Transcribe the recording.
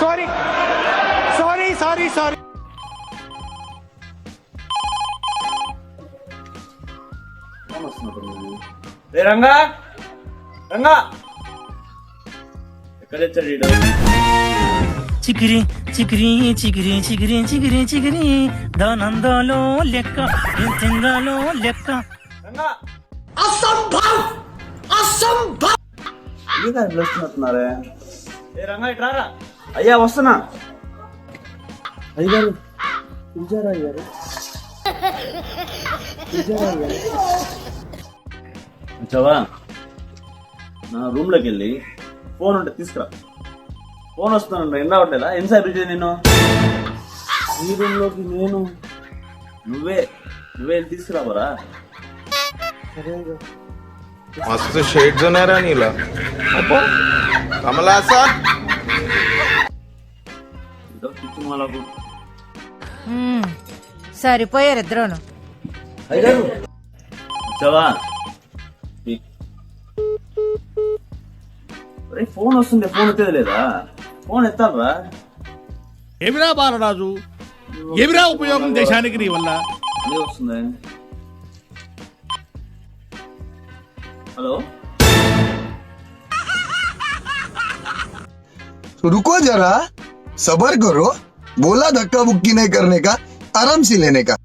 Sorry sorry sorry sorry sorry. రే రంగా, రంగా ఎక్కడ తెచ్చాడు ఈడు? చికిరి చికిరి చికిరి చికిరి చికిరి చికిరి దానందాలో లెక్క తింగాలో లెక్క. రంగా ఇదే పిలుస్తున్నట్టున్నారే. ఏ రంగా ఇటు రారా. అయ్యా వస్తున్నా. అయ్యారు పిలిచారా? అయ్యారు వచ్చావా? నా రూమ్ లోకి వెళ్ళి ఫోన్ ఉంటే తీసుకురా. ఫోన్ వస్తున్నాను, ఏం రావట్లేదా? ఎన్నిసార్లు పిలిచేది నేను? ఈ రూమ్ లోకి నేను నువ్వే వెళ్ళి తీసుకురావరా? मस्त शेड जो नाही राणीला कमला असा వాళ్ళకు సరిపోయారు ఇద్దరును. అయ్యారు వచ్చావా? ఫోన్ వస్తుంది, ఫోన్ ఎత్తేది లేదా? ఫోన్ ఎత్తాలరా. ఏమిరా బాలరాజు, ఏమిరా ఉపయోగం దేశానికి నీ వల్ల? అదే వస్తుంది. హలో रुको जरा, सबर करो. बोला धक्का बुक्की नहीं करने का, आराम से लेने का.